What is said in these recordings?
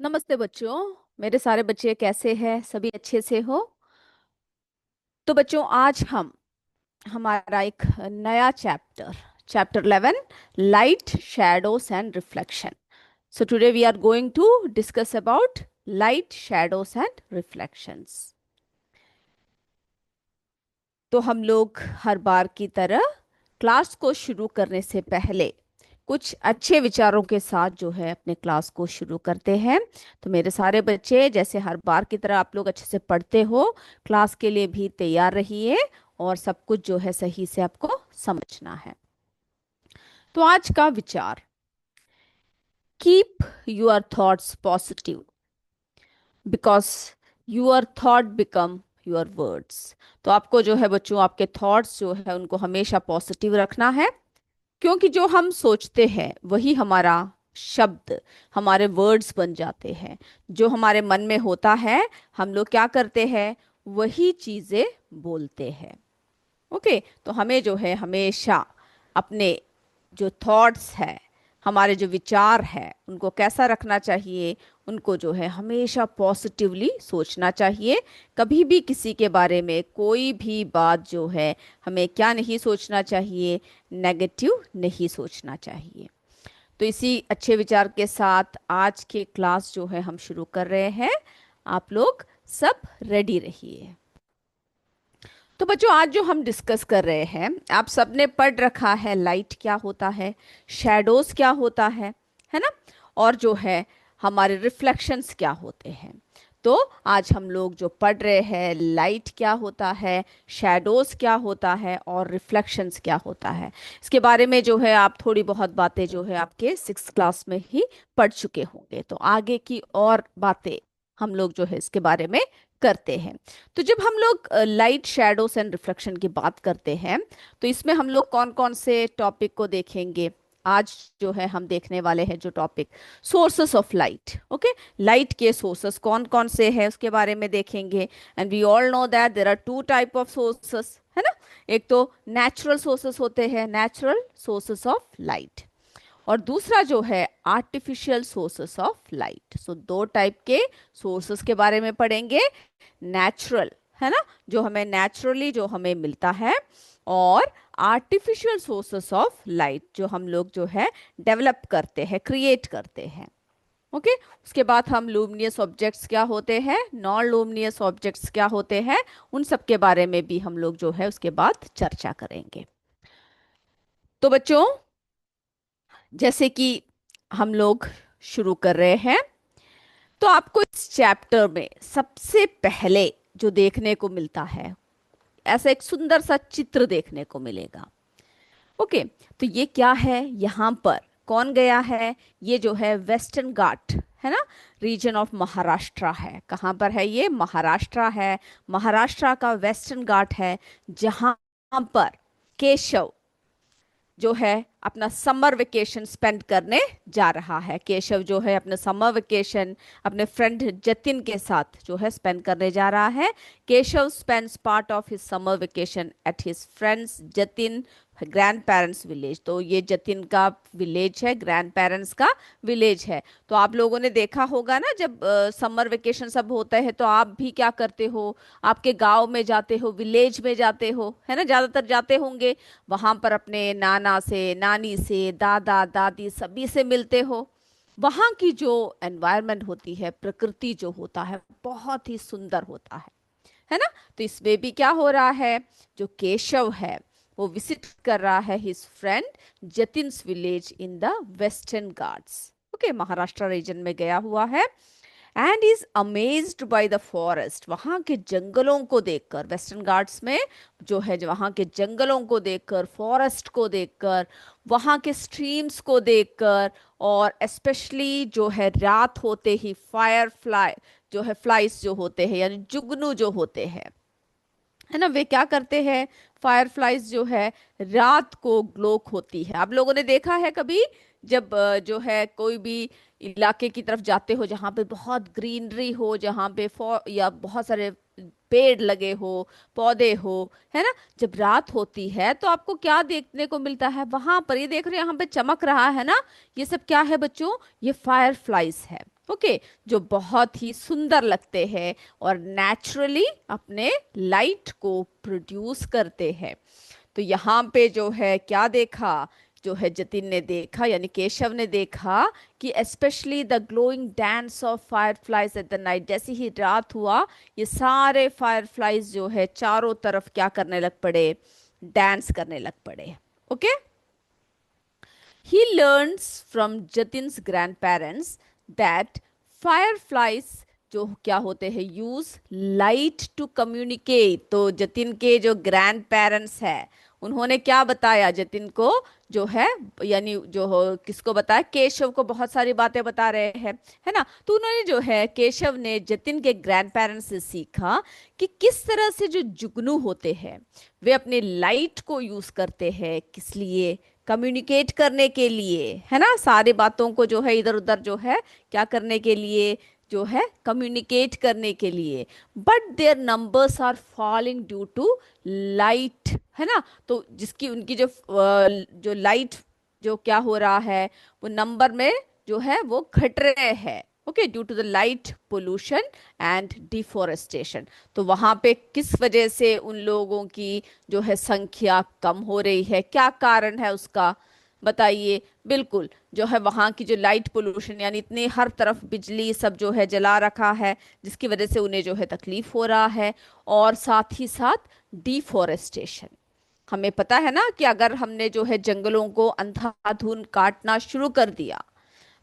नमस्ते बच्चों। मेरे सारे बच्चे कैसे हैं? सभी अच्छे से हो? तो बच्चों, आज हम हमारा एक नया chapter chapter 11, light, shadows and reflection. So today we are going to discuss about light, shadows and reflections. तो हम लोग हर बार की तरह क्लास को शुरू करने से पहले कुछ अच्छे विचारों के साथ जो है अपने क्लास को शुरू करते हैं। तो मेरे सारे बच्चे, जैसे हर बार की तरह आप लोग अच्छे से पढ़ते हो, क्लास के लिए भी तैयार रहिए और सब कुछ जो है सही से आपको समझना है। तो आज का विचार, keep your thoughts positive because your thought become your words. तो आपको जो है बच्चों, आपके थॉट्स जो है उनको हमेशा पॉजिटिव रखना है, क्योंकि जो हम सोचते हैं वही हमारा शब्द, हमारे वर्ड्स बन जाते हैं। जो हमारे मन में होता है हम लोग क्या करते हैं, वही चीजें बोलते हैं। ओके, तो हमें जो है हमेशा अपने जो थॉट्स है, हमारे जो विचार है, उनको कैसा रखना चाहिए, उनको जो है हमेशा पॉजिटिवली सोचना चाहिए। कभी भी किसी के बारे में कोई भी बात जो है, हमें क्या नहीं सोचना चाहिए, नेगेटिव नहीं सोचना चाहिए। तो इसी अच्छे विचार के साथ आज के क्लास जो है हम शुरू कर रहे हैं। आप लोग सब रेडी रहिए। तो बच्चों, आज जो हम डिस्कस कर रहे हैं, आप सबने पढ़ रखा है लाइट क्या होता है, शैडोज क्या होता है ना, और जो है हमारे रिफ्लेक्शंस क्या होते हैं। तो आज हम लोग जो पढ़ रहे हैं, लाइट क्या होता है, शैडोज क्या होता है और रिफ्लेक्शंस क्या होता है, इसके बारे में जो है आप थोड़ी बहुत बातें जो है आपके 6th क्लास में ही पढ़ चुके होंगे। तो आगे की और बातें हम लोग जो है इसके बारे में करते हैं। तो जब हम लोग लाइट, शैडोस एंड रिफ्लेक्शन की बात करते हैं, तो इसमें हम लोग कौन कौन से टॉपिक को देखेंगे? आज जो है हम देखने वाले हैं जो topic, sources of light. Okay, light के सोर्सेस कौन कौन से हैं उसके बारे में देखेंगे। And we all know that there are two type of sources, है ना। एक तो नेचुरल सोर्सेस होते हैं, नेचुरल सोर्सेस ऑफ लाइट, और दूसरा जो है आर्टिफिशियल सोर्सेस ऑफ लाइट। सो दो टाइप के सोर्सेस के बारे में पढ़ेंगे। नेचुरल, है ना, जो हमें नेचुरली जो हमें मिलता है, और आर्टिफिशियल सोर्सेस ऑफ लाइट जो हम लोग जो है डेवलप करते हैं, क्रिएट करते हैं। ओके, उसके बाद हम लूमिनियस ऑब्जेक्ट्स क्या होते हैं, नॉन लूमिनियस ऑब्जेक्ट्स क्या होते हैं, उन सब के बारे में भी हम लोग जो है उसके बाद चर्चा करेंगे। तो बच्चों, जैसे कि हम लोग शुरू कर रहे हैं, तो आपको इस चैप्टर में सबसे पहले जो देखने को मिलता है, ऐसा एक सुंदर सा चित्र देखने को मिलेगा। ओके, तो ये क्या है, यहाँ पर कौन गया है? ये जो है वेस्टर्न घाट, है ना, रीजन ऑफ महाराष्ट्र है। कहाँ पर है ये? महाराष्ट्र है। महाराष्ट्र का वेस्टर्न घाट है, जहाँ पर केशव जो है अपना समर वेकेशन स्पेंड करने जा रहा है। केशव जो है अपना समर वेकेशन अपने फ्रेंड जतिन के साथ जो है स्पेंड करने जा रहा है। Keshav spends part of his summer vacation at his friends Jatin grand parents village. तो ये जतिन का विलेज है, ग्रैंड पेरेंट्स का विलेज है। तो आप लोगों ने देखा होगा ना, जब समर वेकेशन सब होता है तो आप भी क्या करते हो, आपके गांव में जाते हो, विलेज में जाते हो, है ना, ज्यादातर जाते होंगे। वहां पर अपने नाना से, नानी से, दादा दादी सभी से मिलते हो। वहां की जो एनवायरनमेंट होती है, प्रकृति जो होता है, बहुत ही सुंदर होता है ना। तो इसमें भी क्या हो रहा है, जो केशव है वो विजिट कर रहा है his friend Jatin's village in the western Ghats. Okay, Maharashtra region में गया हुआ है, and is amazed by the forest. वहाँ के जंगलों को देखकर, वेस्टर्न घाट्स में जो है, जो वहाँ के जंगलों को देखकर, फॉरेस्ट को देखकर, वहाँ के स्ट्रीम्स को देखकर, और स्पेशली जो है रात होते ही फायर फ्लाई जो है, फ्लाइज जो होते हैं यानी जुगनू जो होते हैं, है ना, वे क्या करते हैं, फायर फ्लाइज जो है रात को ग्लो होती है। आप लोगों ने देखा है कभी, जब जो है कोई भी इलाके की तरफ जाते हो जहाँ पे बहुत ग्रीनरी हो, जहाँ पे या बहुत सारे पेड़ लगे हो, पौधे हो, है ना, जब रात होती है तो आपको क्या देखने को मिलता है वहां पर? ये देख रहे हैं यहाँ पे चमक रहा है ना, ये सब क्या है बच्चों? ये फायर फ्लाइज है। ओके, जो बहुत ही सुंदर लगते हैं और नेचुरली अपने लाइट को प्रोड्यूस करते हैं। तो यहाँ पे जो है क्या देखा, जो है जतिन ने देखा यानी केशव ने देखा कि specially the glowing dance of fireflies at the night, जैसे ही रात हुआ ये सारे फायरफ्लाइज जो है चारों तरफ क्या करने लग पड़े, डांस करने लग पड़े। Okay, he learns from Jatin's grandparents that fireflies जो क्या होते हैं यूज लाइट टू कम्युनिकेट। तो जतिन के जो ग्रैंड पेरेंट्स है उन्होंने क्या बताया जतिन को, जो है यानी जो हो किसको बताया, केशव को बहुत सारी बातें बता रहे हैं, है ना। तो उन्होंने जो है केशव ने जतिन के ग्रैंड पेरेंट्स से सीखा कि किस तरह से जो जुगनू होते हैं वे अपने लाइट को यूज करते हैं, किस लिए, कम्युनिकेट करने के लिए, है ना। सारी बातों को जो है इधर उधर जो है क्या करने के लिए, जो है कम्युनिकेट करने के लिए। But their numbers are falling due to light, है ना। तो जिसकी उनकी जो लाइट जो क्या हो रहा है, वो नंबर में जो है वो घट रहे हैं। Okay, due to the light pollution and deforestation. तो वहां पे किस वजह से उन लोगों की जो है संख्या कम हो रही है, क्या कारण है उसका, बताइए। बिल्कुल, जो है वहां की जो लाइट पोल्यूशन यानी इतनी हर तरफ बिजली सब जो है जला रखा है, जिसकी वजह से उन्हें जो है तकलीफ हो रहा है। और साथ ही साथ डिफोरेस्टेशन, हमें पता है ना कि अगर हमने जो है जंगलों को अंधाधुंध काटना शुरू कर दिया,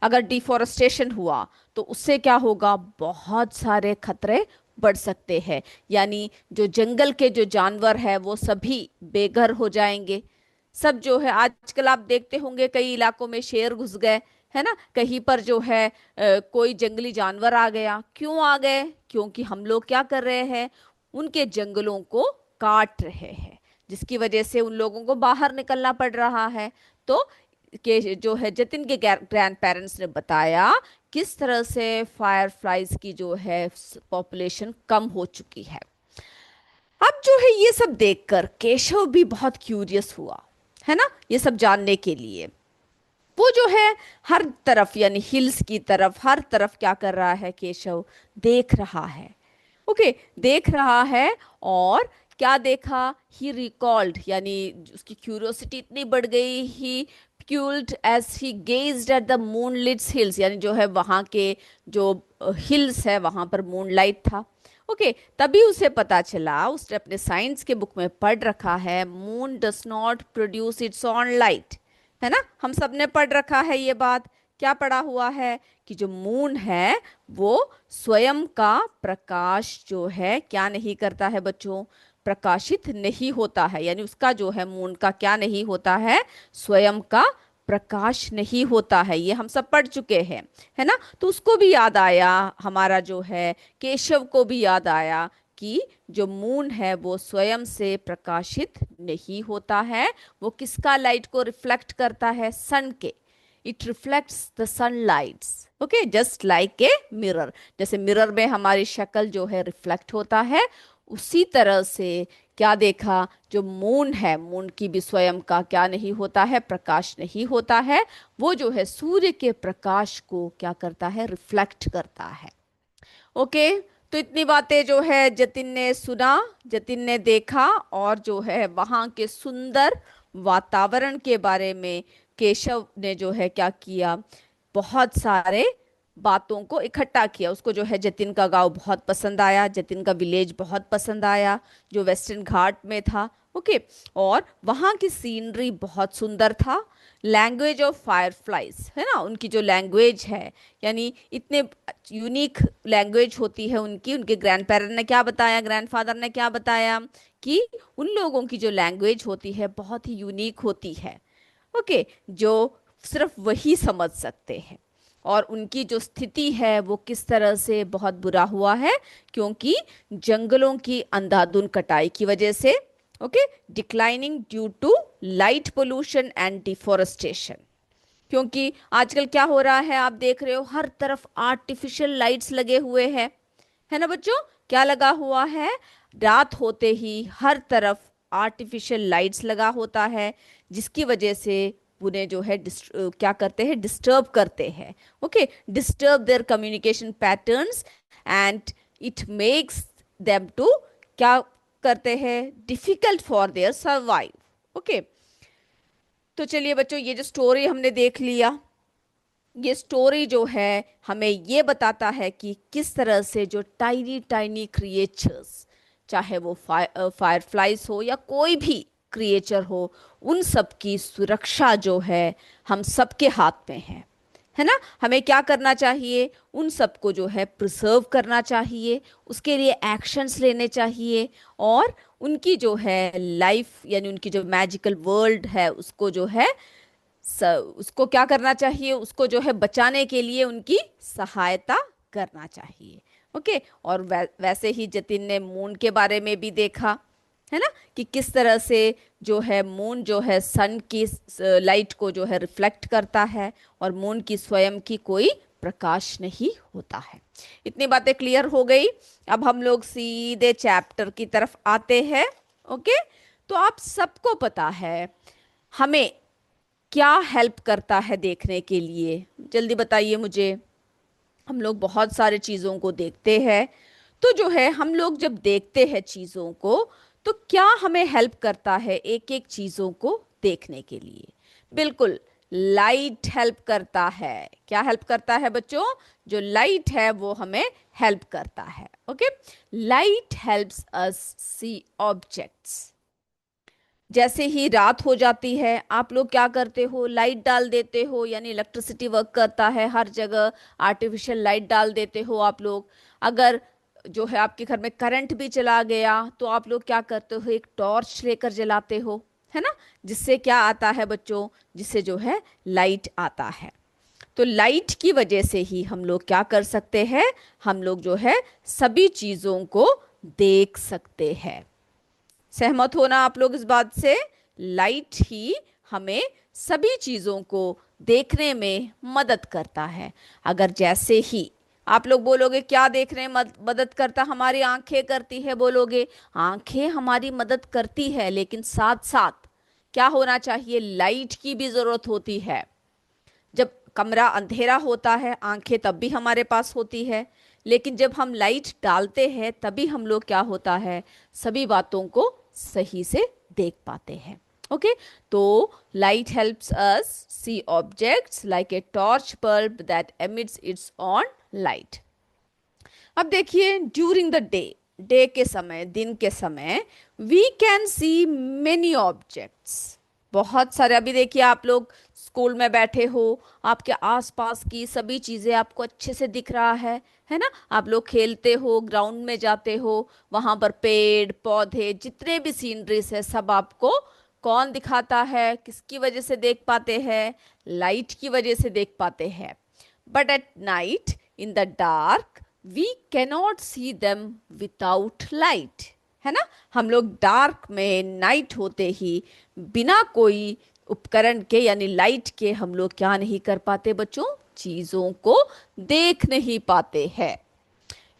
अगर डिफोरेस्टेशन हुआ, तो उससे क्या होगा, बहुत सारे खतरे बढ़ सकते हैं। यानी जो जंगल के जो जानवर है वो सभी बेघर हो जाएंगे। सब जो है आजकल आप देखते होंगे कई इलाकों में शेर घुस गए, है ना। कहीं पर जो है कोई जंगली जानवर आ गया, क्यों आ गए, क्योंकि हम लोग क्या कर रहे हैं, उनके जंगलों को काट रहे हैं, जिसकी वजह से उन लोगों को बाहर निकलना पड़ रहा है। तो के जो है जतिन के ग्रैंड पेरेंट्स ने बताया किस तरह से फायरफ्लाइज की जो है पॉपुलेशन कम हो चुकी है। अब जो है ये सब देखकर केशव भी बहुत क्यूरियस हुआ, है ना, ये सब जानने के लिए। वो जो है हर तरफ यानी हिल्स की तरफ हर तरफ क्या कर रहा है, केशव देख रहा है। ओके, देख रहा है। और क्या देखा, ही रिकॉल्ड यानी उसकी क्यूरियोसिटी इतनी बढ़ गई, he fuelled as he gazed at the moonlits hills, यानी जो है वहां के जो हिल्स है वहां पर मूनलाइट था। ओके, तभी उसे पता चला, उसने अपने साइंस के बुक में पढ़ रखा है, moon does not produce it's own light, है ना। हम सब ने पढ़ रखा है ये बात, क्या पढ़ा हुआ है कि जो मून है वो स्वयं का प्रकाश जो है क्या नहीं करता है बच्चों, प्रकाशित नहीं होता है। यानी उसका जो है मून का क्या नहीं होता है, स्वयं का प्रकाश नहीं होता है। ये हम सब पढ़ चुके हैं, है ना। तो उसको भी याद आया, हमारा जो है केशव को भी याद आया कि जो मून है वो स्वयं से प्रकाशित नहीं होता है, वो किसका लाइट को रिफ्लेक्ट करता है, सन के। It reflects the sunlights, okay, just like a mirror. जैसे मिरर में हमारी शक्ल जो है रिफ्लेक्ट होता है, उसी तरह से क्या देखा, जो मून है, मून की भी स्वयं का क्या नहीं होता है, प्रकाश नहीं होता है। वो जो है सूर्य के प्रकाश को क्या करता है, रिफ्लेक्ट करता है। ओके, तो इतनी बातें जो है जतिन ने सुना, जतिन ने देखा, और जो है वहां के सुंदर वातावरण के बारे में केशव ने जो है क्या किया, बहुत सारे बातों को इकट्ठा किया। उसको जो है जतिन का गांव बहुत पसंद आया, जतिन का विलेज बहुत पसंद आया जो वेस्टर्न घाट में था। ओके, और वहाँ की सीनरी बहुत सुंदर था। लैंग्वेज ऑफ फायरफ्लाइज, है ना, उनकी जो लैंग्वेज है, यानी इतने यूनिक लैंग्वेज होती है उनकी। उनके ग्रैंड पेरेंट ने क्या बताया, ग्रैंडफादर ने क्या बताया कि उन लोगों की जो लैंग्वेज होती है बहुत ही यूनिक होती है। ओके, जो सिर्फ वही समझ सकते हैं। और उनकी जो स्थिति है वो किस तरह से बहुत बुरा हुआ है, क्योंकि जंगलों की अंधाधुंध कटाई की वजह से। Okay, declining due to light pollution and deforestation. क्योंकि आजकल क्या हो रहा है, आप देख रहे हो हर तरफ आर्टिफिशियल लाइट्स लगे हुए हैं, है ना बच्चों। क्या लगा हुआ है, रात होते ही हर तरफ आर्टिफिशियल लाइट्स लगा होता है, जिसकी वजह से उन्हें जो है क्या करते हैं, डिस्टर्ब करते हैं। Okay, disturb their communication patterns and it makes them to क्या करते हैं, difficult for their survive. Okay, तो चलिए बच्चों, ये जो स्टोरी हमने देख लिया, ये स्टोरी जो है हमें ये बताता है कि किस तरह से जो टाइनी टाइनी क्रिएचर्स, चाहे वो फायरफ्लाइज हो या कोई भी क्रिएचर हो, उन सब की सुरक्षा जो है हम सबके हाथ में है ना। हमें क्या करना चाहिए, उन सबको जो है प्रिजर्व करना चाहिए, उसके लिए एक्शंस लेने चाहिए, और उनकी जो है लाइफ यानी उनकी जो मैजिकल वर्ल्ड है उसको जो है उसको क्या करना चाहिए, उसको जो है बचाने के लिए उनकी सहायता करना चाहिए। ओके, और वैसे ही जतिन ने मून के बारे में भी देखा है ना, कि किस तरह से जो है मून जो है सन की लाइट को जो है रिफ्लेक्ट करता है, और मून की स्वयं की कोई प्रकाश नहीं होता है। इतनी बातें क्लियर हो गई। अब हम लोग सीधे चैप्टर की तरफ आते हैं। ओके, तो आप सबको पता है हमें क्या हेल्प करता है देखने के लिए, जल्दी बताइए मुझे। हम लोग बहुत सारे चीज़ों को देखते हैं, तो जो है हम लोग जब देखते हैं चीज़ों को, तो क्या हमें हेल्प करता है एक एक चीज़ों को देखने के लिए? बिल्कुल, लाइट हेल्प करता है। क्या हेल्प करता है बच्चों? जो लाइट है वो हमें हेल्प करता है। Okay, light helps us see objects. जैसे ही रात हो जाती है, आप लोग क्या करते हो, लाइट डाल देते हो, यानी इलेक्ट्रिसिटी वर्क करता है हर जगह, आर्टिफिशियल लाइट डाल देते हो आप लोग। अगर जो है आपके घर में करंट भी चला गया, तो आप लोग क्या करते हो, एक टॉर्च लेकर जलाते हो, है ना, जिससे क्या आता है बच्चों, जिससे जो है लाइट आता है। तो लाइट की वजह से ही हम लोग क्या कर सकते हैं, हम लोग जो है सभी चीजों को देख सकते हैं। सहमत हो ना आप लोग इस बात से? लाइट ही हमें सभी चीजों को देखने में मदद करता है। अगर जैसे ही आप लोग बोलोगे क्या देखने में मदद करता, हमारी आंखें करती है, बोलोगे आंखें हमारी मदद करती है, लेकिन साथ साथ क्या होना चाहिए, लाइट की भी जरूरत होती है। जब कमरा अंधेरा होता है, आंखें तब भी हमारे पास होती है, लेकिन जब हम लाइट डालते हैं तभी हम लोग क्या होता है, सभी बातों को सही से देख पाते हैं। ओके, तो light helps us see objects like a torch bulb that emits its own light. अब देखिए, ड्यूरिंग द डे, डे के समय, दिन के समय, we can see many objects, बहुत सारे। अभी देखिए आप लोग स्कूल में बैठे हो, आपके आसपास की सभी चीजें आपको अच्छे से दिख रहा है ना। आप लोग खेलते हो, ग्राउंड में जाते हो, वहां पर पेड़ पौधे जितने भी सीनरीज है सब आपको कौन दिखाता है, किसकी वजह से देख पाते हैं, लाइट की वजह से देख पाते हैं। But at night in the dark we cannot see them without light, है ना। हम लोग डार्क में, नाइट होते ही, बिना कोई उपकरण के यानी लाइट के हम लोग क्या नहीं कर पाते बच्चों, चीजों को देख नहीं पाते हैं।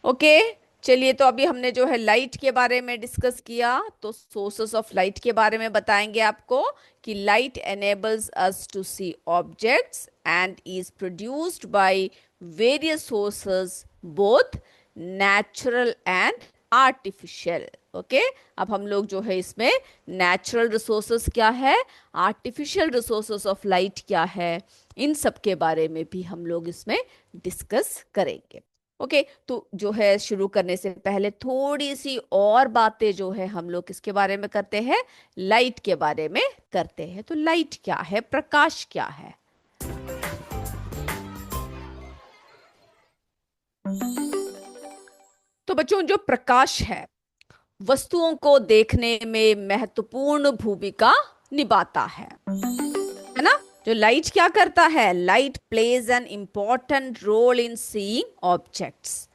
ओके, चलिए, तो अभी हमने जो है लाइट के बारे में डिस्कस किया, तो सोर्सेस ऑफ लाइट के बारे में बताएंगे आपको कि light enables us to see objects and is produced by various sources, both natural and artificial. Okay, अब हम लोग जो है इसमें नेचुरल रिसोर्सेस क्या है, आर्टिफिशियल रिसोर्सेस ऑफ लाइट क्या है, इन सब के बारे में भी हम लोग इसमें डिस्कस करेंगे। ओके, तो जो है शुरू करने से पहले थोड़ी सी और बातें जो है हम लोग किसके बारे में करते हैं, लाइट के बारे में करते हैं। तो लाइट क्या है, प्रकाश क्या है? तो बच्चों, जो प्रकाश है वस्तुओं को देखने में महत्वपूर्ण भूमिका निभाता है ना। जो लाइट क्या करता है, light plays an important role in seeing objects.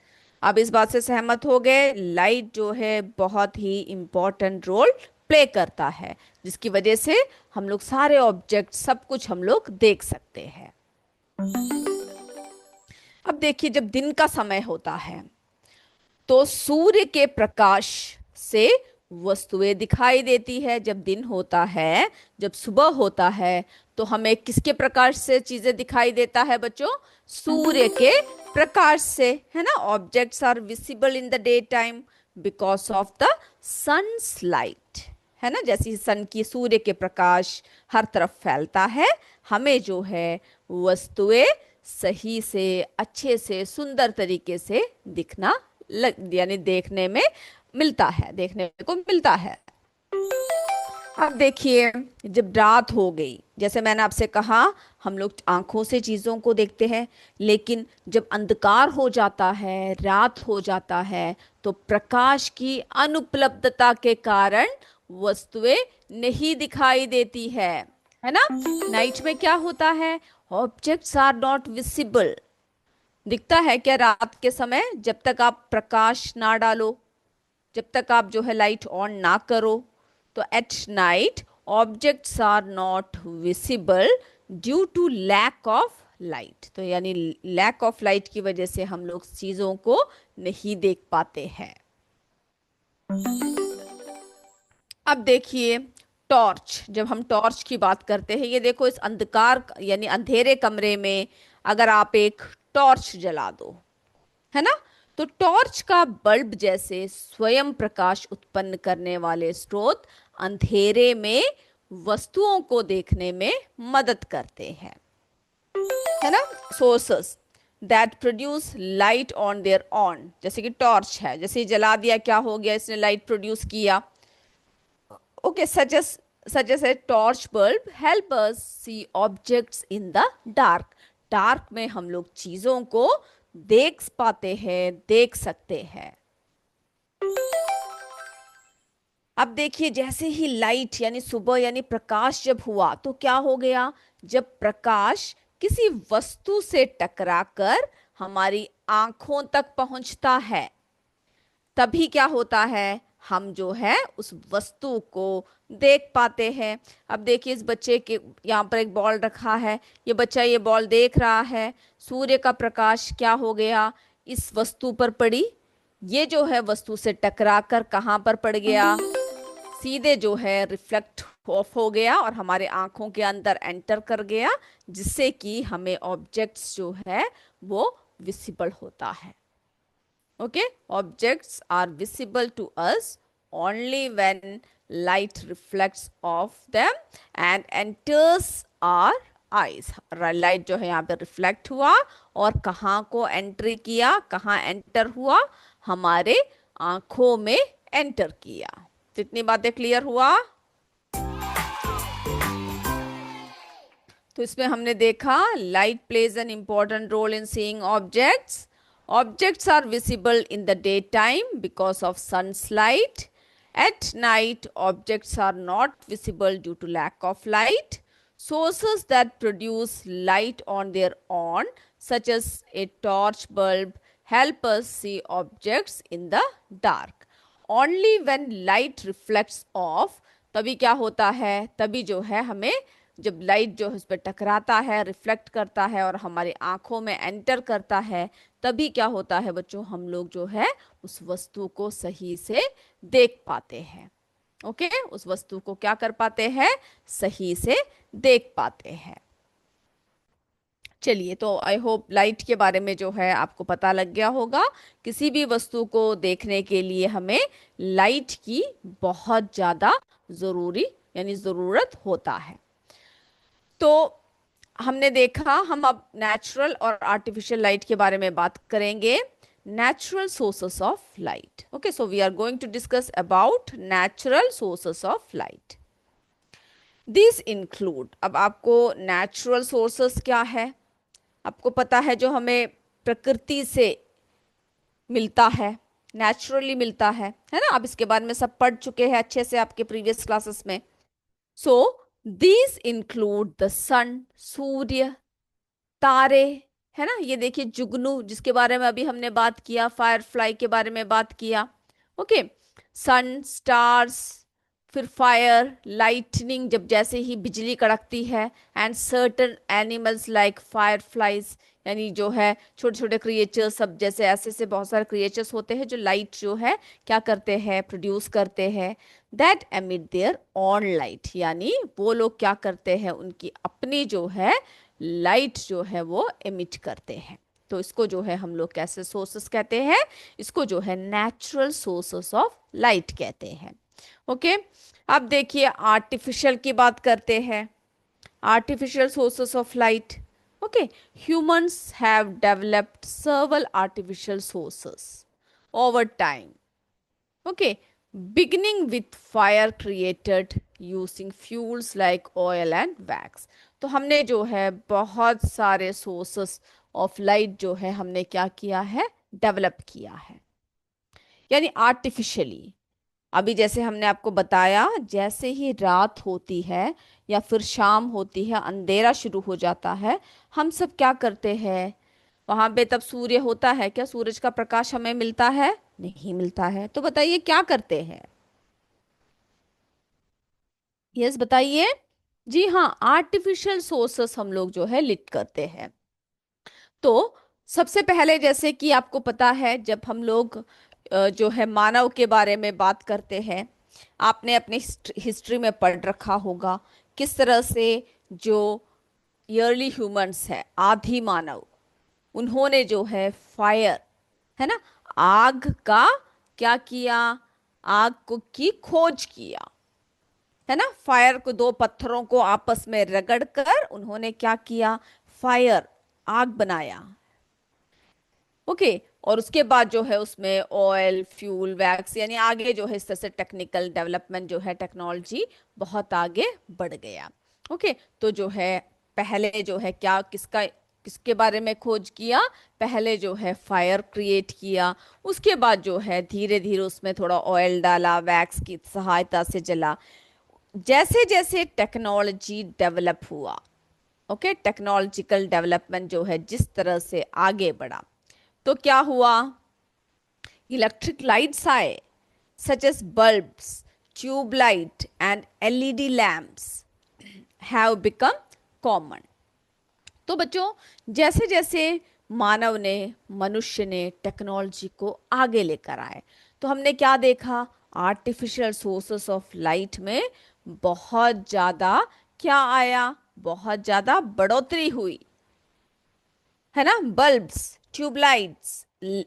अब इस बात से सहमत हो गए, लाइट जो है बहुत ही इंपॉर्टेंट रोल प्ले करता है, जिसकी वजह से हम लोग सारे ऑब्जेक्ट, सब कुछ हम लोग देख सकते हैं। अब देखिए, जब दिन का समय होता है तो सूर्य के प्रकाश से वस्तुएं दिखाई देती है। जब दिन होता है, जब सुबह होता है, तो हमें किसके प्रकाश से चीजें दिखाई देता है बच्चों? सूर्य के प्रकाश से, है ना। Objects are visible in the day time because of the sun's light, है ना। जैसे सन की, सूर्य के प्रकाश हर तरफ फैलता है, हमें जो है वस्तुएं सही से, अच्छे से, सुंदर तरीके से दिखना यानी देखने में मिलता है, देखने को मिलता है। अब देखिए, जब रात हो गई, जैसे मैंने आपसे कहा, हम लोग आंखों से चीजों को देखते हैं, लेकिन जब अंधकार हो जाता है, रात हो जाता है, तो प्रकाश की अनुपलब्धता के कारण वस्तुएं नहीं दिखाई देती है ना। नाइट में क्या होता है? Objects are not visible. दिखता है क्या रात के समय? जब तक आप प्रकाश ना डालो, जब तक आप जो है लाइट ऑन ना करो, तो at night objects are not visible due to lack of light. तो यानी लैक ऑफ लाइट की वजह से हम लोग चीजों को नहीं देख पाते हैं। अब देखिए, टॉर्च, जब हम टॉर्च की बात करते हैं, ये देखो, इस अंधकार यानी अंधेरे कमरे में अगर आप एक टॉर्च जला दो, है ना, तो टॉर्च का बल्ब जैसे स्वयं प्रकाश उत्पन्न करने वाले स्रोत अंधेरे में वस्तुओं को देखने में मदद करते हैं, है ना। Sources that produce light on their on, जैसे कि टॉर्च है, जैसे जला दिया, क्या हो गया, इसने लाइट प्रोड्यूस किया। Okay, such S A torch bulb help us see objects in the dark. Dark में हम लोग चीजों को देख पाते हैं, देख सकते हैं। अब देखिए, जैसे ही लाइट यानी सुबह यानी प्रकाश जब हुआ, तो क्या हो गया? जब प्रकाश किसी वस्तु से टकराकर हमारी आंखों तक पहुंचता है, तभी क्या होता है? हम जो है उस वस्तु को देख पाते हैं। अब देखिए, इस बच्चे के यहाँ पर एक बॉल रखा है, ये बच्चा ये बॉल देख रहा है, सूर्य का प्रकाश क्या हो गया, इस वस्तु पर पड़ी, ये जो है वस्तु से टकरा कर कहाँ पर पड़ गया? सीधे जो है रिफ्लेक्ट ऑफ हो गया और हमारे आंखों के अंदर एंटर कर गया, जिससे कि हमें ऑब्जेक्ट्स जो है वो विजिबल होता है। Okay, objects are visible to us only when light reflects off them and enters our eyes. Light जो है यहाँ पे रिफ्लेक्ट हुआ और कहाँ को एंट्री किया, कहाँ एंटर हुआ? हमारे आंखों में एंटर किया। तो इतनी बातें क्लियर हुआ? तो इसमें हमने देखा, light plays an important role in seeing objects. Objects are visible in the daytime because of sun's light. At night, objects are not visible due to lack of light. Sources that produce light on their own, such as a torch bulb, help us see objects in the dark. Only when light reflects off, तभी क्या होता है? तभी जो है हमें, जब light जो है उस पर टकराता है, रिफ्लेक्ट करता है और हमारी आंखों में एंटर करता है, तभी क्या होता है बच्चों? हम लोग जो है उस वस्तु को सही से देख पाते हैं। ओके, उस वस्तु को क्या कर पाते हैं? सही से देख पाते हैं। चलिए, तो आई होप लाइट के बारे में जो है आपको पता लग गया होगा। किसी भी वस्तु को देखने के लिए हमें लाइट की बहुत ज्यादा जरूरी यानी जरूरत होता है। तो हमने देखा, हम अब नेचुरल और आर्टिफिशियल लाइट के बारे में बात करेंगे। Natural sources of light. Okay, so we are going to discuss about natural sources of light. This include, अब आपको नेचुरल सोर्सेस क्या है आपको पता है, जो हमें प्रकृति से मिलता है, नेचुरली मिलता है ना। आप इसके बारे में सब पढ़ चुके हैं अच्छे से आपके प्रीवियस क्लासेस में। सो दीज इंक्लूड द सन, सूर्य, तारे, है ना। ये देखिए जुगनू, जिसके बारे में अभी हमने बात किया, फायर फ्लाई के बारे में बात किया। ओके, सन, स्टार्स, फिर फायर, लाइटनिंग, जब जैसे ही बिजली कड़कती है, and certain animals like fire flies, यानी जो है छोटे छोटे क्रिएचर्स सब, जैसे ऐसे से बहुत सारे क्रिएचर्स होते हैं जो लाइट जो है क्या करते हैं, प्रोड्यूस करते हैं, that emit their own light, यानी वो लोग क्या करते हैं, उनकी अपनी जो है लाइट जो है वो एमिट करते हैं। तो इसको जो है हम लोग कैसे सोर्सेस कहते हैं, इसको जो है नेचुरल सोर्सेस ऑफ लाइट कहते हैं। ओके, अब देखिए आर्टिफिशियल की बात करते हैं, artificial sources of light. Okay, humans have developed several artificial sources over time. Okay, beginning with fire created using fuels like oil and wax. तो हमने जो है बहुत सारे sources of light जो है हमने क्या किया है, डेवलप किया है, यानी आर्टिफिशियली। अभी जैसे हमने आपको बताया, जैसे ही रात होती है या फिर शाम होती है, अंधेरा शुरू हो जाता है, हम सब क्या करते हैं, वहां पे तब सूर्य होता है क्या, सूरज का प्रकाश हमें मिलता है, नहीं मिलता है, तो बताइए क्या करते हैं। यस बताइए। जी हाँ, आर्टिफिशियल सोर्सेस हम लोग जो है लिट करते हैं। तो सबसे पहले जैसे कि आपको पता है, जब हम लोग जो है मानव के बारे में बात करते हैं, आपने अपनी हिस्ट्री में पढ़ रखा होगा किस तरह से जो अर्ली ह्यूमंस है, आदि मानव, उन्होंने जो है फायर, है ना, आग का क्या किया, आग को की खोज किया, है ना, फायर को, दो पत्थरों को आपस में रगड़ कर उन्होंने क्या किया, फायर, आग बनाया। ओके, और उसके बाद जो है उसमें ऑयल, फ्यूल, वैक्स, यानी आगे जो है इस तरह से टेक्निकल डेवलपमेंट जो है, टेक्नोलॉजी बहुत आगे बढ़ गया। ओके, तो जो है पहले जो है क्या, किसका, किसके बारे में खोज किया, पहले जो है फायर क्रिएट किया, उसके बाद जो है धीरे धीरे उसमें थोड़ा ऑयल डाला, वैक्स की सहायता से जला। जैसे जैसे टेक्नोलॉजी डेवलप हुआ, ओके, टेक्नोलॉजिकल डेवलपमेंट जो है जिस तरह से आगे बढ़ा, तो क्या हुआ, इलेक्ट्रिक लाइट्स आए, such as bulbs, tube light and LED lamps have become common. तो बच्चों, जैसे जैसे मानव ने, मनुष्य ने टेक्नोलॉजी को आगे लेकर आए, तो हमने क्या देखा, आर्टिफिशियल सोर्सेस ऑफ लाइट में बहुत ज्यादा क्या आया, बहुत ज्यादा बढ़ोतरी हुई, है ना, बल्ब्स, ट्यूबलाइट्स,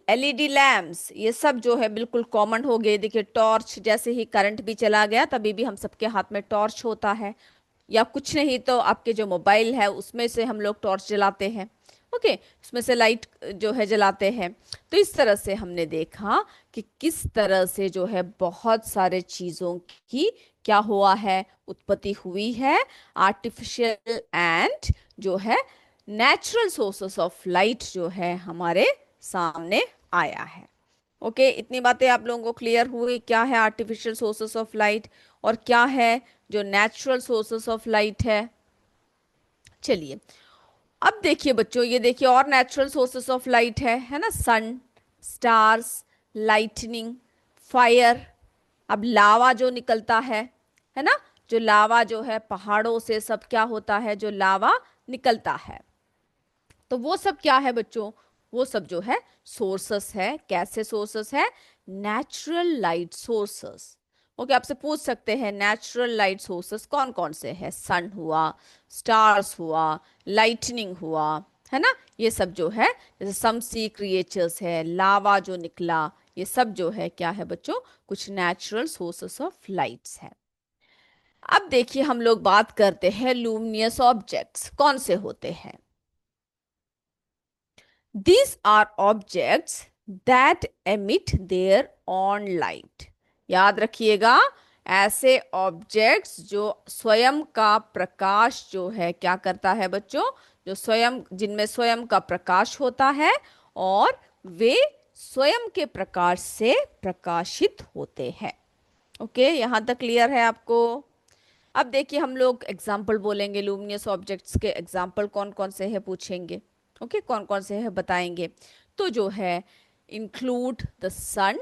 एलईडी लैम्प्स, ये सब जो है बिल्कुल कॉमन हो गए। देखिए टॉर्च, जैसे ही करंट भी चला गया तभी भी हम सबके हाथ में टॉर्च होता है, या कुछ नहीं तो आपके जो मोबाइल है उसमें से हम लोग टॉर्च जलाते हैं। ओके, उसमें से लाइट जो है जलाते हैं। तो इस तरह से हमने देखा कि किस तरह से जो है बहुत सारे चीजों की क्या हुआ है, उत्पत्ति हुई है, आर्टिफिशियल एंड जो है नेचुरल सोर्सेस ऑफ लाइट जो है हमारे सामने आया है। ओके, इतनी बातें आप लोगों को क्लियर हुई, क्या है आर्टिफिशियल सोर्सेस ऑफ लाइट और क्या है जो नेचुरल सोर्सेस ऑफ लाइट है। चलिए, अब देखिए बच्चों, ये देखिए और नेचुरल सोर्सेस ऑफ लाइट है ना, सन, स्टार्स, लाइटनिंग, फायर। अब लावा जो निकलता है ना, जो लावा जो है पहाड़ों से सब क्या होता है, जो लावा निकलता है, तो वो सब क्या है बच्चों, वो सब जो है सोर्सेस है। कैसे सोर्सेस है, नेचुरल लाइट सोर्सेस। ओके, आपसे पूछ सकते हैं नेचुरल लाइट सोर्सेस कौन कौन से हैं, सन हुआ, स्टार्स हुआ, लाइटनिंग हुआ, है ना, ये सब जो है, जैसे सम सी क्रिएचर्स है, लावा जो निकला, ये सब जो है क्या है बच्चों, कुछ नेचुरल सोर्सेस ऑफ लाइट्स है। अब देखिए हम लोग बात करते हैं लूमिनियस ऑब्जेक्ट्स कौन से होते हैं। These are objects that emit their own light. याद रखिएगा, ऐसे ऑब्जेक्ट्स जो स्वयं का प्रकाश जो है क्या करता है बच्चों, जो स्वयं, जिनमें स्वयं का प्रकाश होता है और वे स्वयं के प्रकाश से प्रकाशित होते हैं। ओके, यहां तक क्लियर है आपको। अब देखिए हम लोग एग्जाम्पल बोलेंगे, लूमिनियस ऑब्जेक्ट्स के एग्जाम्पल कौन कौन से हैं पूछेंगे। ओके, कौन कौन से हैं बताएंगे। तो जो है include the sun,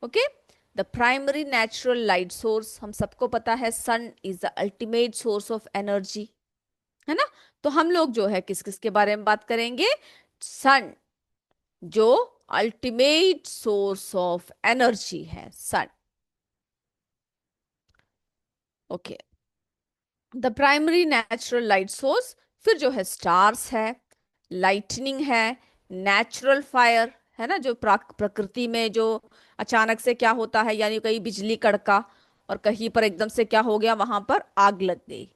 okay, the primary natural light source, हम सबको पता है sun is the ultimate source of energy, है ना। तो हम लोग जो है किस किस के बारे में बात करेंगे, सन जो अल्टीमेट सोर्स ऑफ एनर्जी है, sun. Okay, the primary natural light source, फिर जो है स्टार्स है, लाइटनिंग है, नेचुरल फायर, है ना, जो प्रकृति में जो अचानक से क्या होता है, यानी कहीं बिजली कड़का और कहीं पर एकदम से क्या हो गया, वहां पर आग लग गई।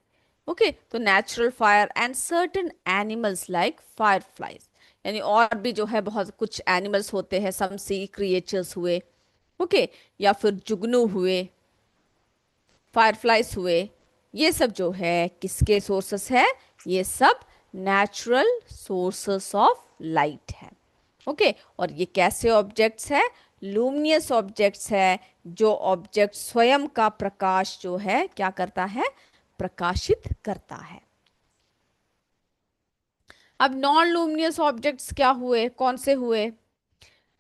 ओके, तो natural fire and certain animals like fireflies, यानी और भी जो है बहुत कुछ एनिमल्स होते हैं, सम सी क्रिएचर्स हुए, ओके, या फिर जुगनू हुए, फायरफ्लाइज हुए, ये सब जो है किसके सोर्सेस है, ये सब नेचुरल सोर्सेस ऑफ लाइट है। ओके, और ये कैसे ऑब्जेक्ट्स है, लूमिनियस ऑब्जेक्ट्स है, जो ऑब्जेक्ट स्वयं का प्रकाश जो है क्या करता है, प्रकाशित करता है। अब नॉन लूमिनियस ऑब्जेक्ट्स क्या हुए, कौन से हुए,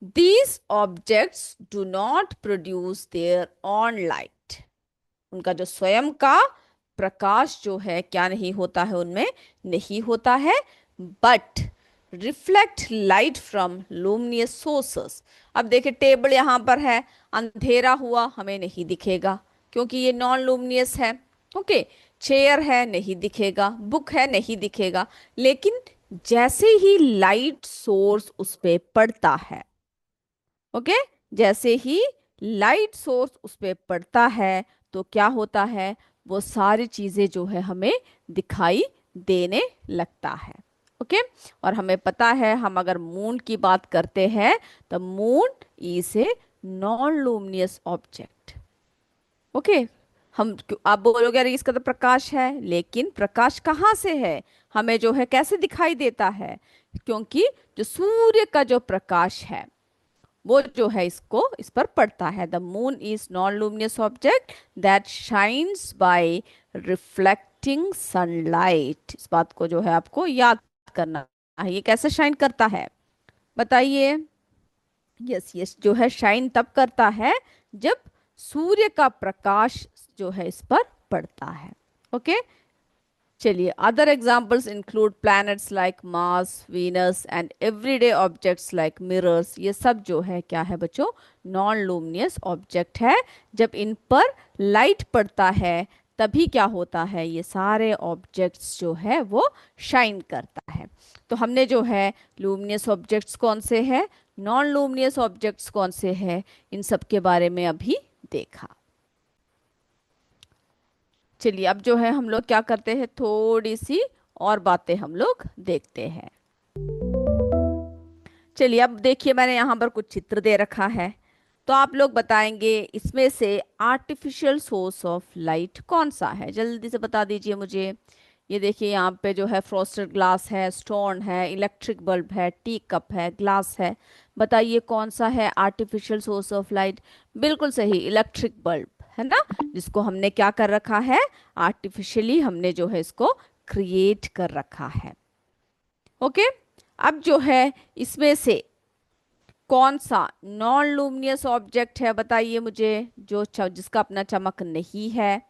these objects do not produce their own light, उनका जो स्वयं का प्रकाश जो है क्या नहीं होता है, उनमें नहीं होता है, but reflect light from luminous sources. अब देखिए टेबल यहाँ पर है, अंधेरा हुआ हमें नहीं दिखेगा क्योंकि ये नॉन लूमिनियस है। ओके, चेयर है नहीं दिखेगा, बुक है नहीं दिखेगा, लेकिन जैसे ही लाइट सोर्स उस पे पड़ता है, ओके, जैसे ही लाइट सोर्स उस पे पड़ता है तो क्या होता है, वो सारी चीजें जो है हमें दिखाई देने लगता है। ओके, और हमें पता है हम अगर मून की बात करते हैं तो moon is a non luminous object. Okay, आप बोलोगे अरे इसका तो प्रकाश है, लेकिन प्रकाश कहाँ से है, हमें जो है कैसे दिखाई देता है, क्योंकि जो सूर्य का जो प्रकाश है वो जो है इसको इस पर पड़ता है। The moon is non luminous object that shines by reflecting sunlight, इस बात को जो है आपको याद करना है। ये कैसे शाइन करता है बताइए, यस यस, जो है शाइन तब करता है जब सूर्य का प्रकाश जो है इस पर पड़ता है। ओके, चलिए other examples include planets like Mars, Venus and everyday objects like mirrors, ये सब जो है क्या है बच्चों, नॉन लूमिनियस ऑब्जेक्ट है। जब इन पर लाइट पड़ता है तभी क्या होता है, ये सारे ऑब्जेक्ट्स जो है वो शाइन करता है। तो हमने जो है लूमिनियस ऑब्जेक्ट्स कौन से हैं, नॉन लूमिनियस ऑब्जेक्ट्स कौन से हैं, इन सब के बारे में अभी देखा। चलिए अब जो है हम लोग क्या करते हैं, थोड़ी सी और बातें हम लोग देखते हैं। चलिए अब देखिए मैंने यहाँ पर कुछ चित्र दे रखा है, तो आप लोग बताएंगे इसमें से आर्टिफिशियल सोर्स ऑफ लाइट कौन सा है, जल्दी से बता दीजिए मुझे। ये देखिए यहाँ पे जो है फ्रॉस्टेड ग्लास है, स्टोन है, इलेक्ट्रिक बल्ब है, टी कप है, ग्लास है, बताइए कौन सा है आर्टिफिशियल सोर्स ऑफ लाइट। बिल्कुल सही, इलेक्ट्रिक बल्ब, है ना, जिसको हमने क्या कर रखा है, आर्टिफिशियली हमने जो है इसको क्रिएट कर रखा है। ओके, अब जो है इसमें से कौन सा नॉन लूमिनियस ऑब्जेक्ट है बताइए मुझे, जो जिसका अपना चमक नहीं है।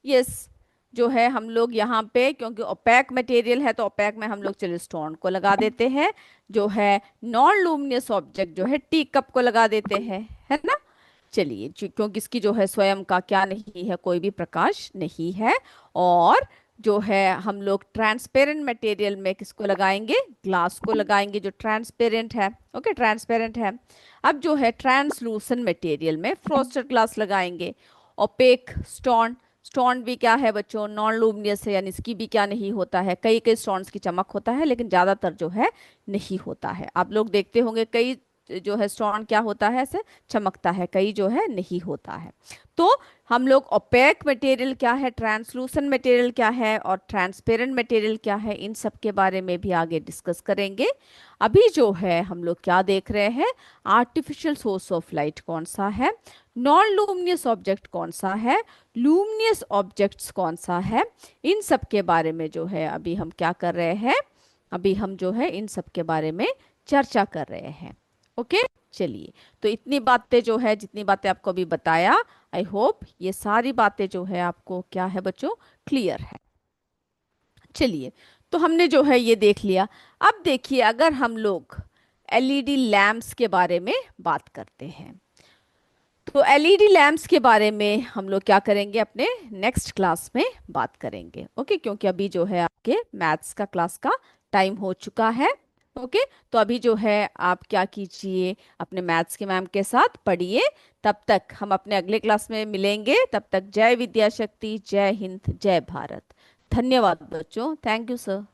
यस, जो है हम लोग यहाँ पे क्योंकि ओपैक मटेरियल है तो ओपैक में हम लोग चलिए स्टोन को लगा देते हैं, जो है नॉन लूमिनियस ऑब्जेक्ट जो है टी कप को लगा देते हैं, है ना। चलिए क्योंकि इसकी जो है स्वयं का क्या नहीं है, कोई भी प्रकाश नहीं है। और जो है हम लोग ट्रांसपेरेंट मटेरियल में किसको लगाएंगे, ग्लास को लगाएंगे जो ट्रांसपेरेंट है। ओके, ट्रांसपेरेंट है। अब जो है ट्रांसलूसेंट मटेरियल में फ्रॉस्टेड ग्लास लगाएंगे। ओपेक स्टोन, स्टोन भी क्या है बच्चों, नॉन लूमिनियस है, यानी इसकी भी क्या नहीं होता है, कई कई स्टोन्स की चमक होता है लेकिन ज्यादातर जो है नहीं होता है। आप लोग देखते होंगे कई जो है स्टोन क्या होता है, ऐसे चमकता है, कई जो है नहीं होता है। तो हम लोग ओपेक मटेरियल क्या है, ट्रांसलूसेंट मटेरियल क्या है और ट्रांसपेरेंट मटेरियल क्या है, इन सब के बारे में भी आगे डिस्कस करेंगे। अभी जो है हम लोग क्या देख रहे हैं, आर्टिफिशियल सोर्स ऑफ लाइट कौन सा है, नॉन लूमिनियस ऑब्जेक्ट कौन सा है, लूमिनियस ऑब्जेक्ट्स कौन सा है, इन सब के बारे में जो है अभी हम क्या कर रहे हैं, अभी हम जो है इन सब के बारे में चर्चा कर रहे हैं। ओके, चलिए, तो इतनी बातें जो है, जितनी बातें आपको अभी बताया, आई होप ये सारी बातें जो है आपको क्या है बच्चों, क्लियर है। चलिए, तो हमने जो है ये देख लिया। अब देखिए, अगर हम लोग एलईडी लैम्प्स के बारे में बात करते हैं, तो एलईडी लैम्प्स के बारे में हम लोग क्या करेंगे, अपने नेक्स्ट क्लास में बात करेंगे। ओके, क्योंकि अभी जो है आपके मैथ्स का क्लास का टाइम हो चुका है। ओके, तो अभी जो है आप क्या कीजिए, अपने मैथ्स के मैम के साथ पढ़िए। तब तक हम अपने अगले क्लास में मिलेंगे। तब तक जय विद्या शक्ति, जय हिंद, जय भारत। धन्यवाद बच्चों, थैंक यू सर।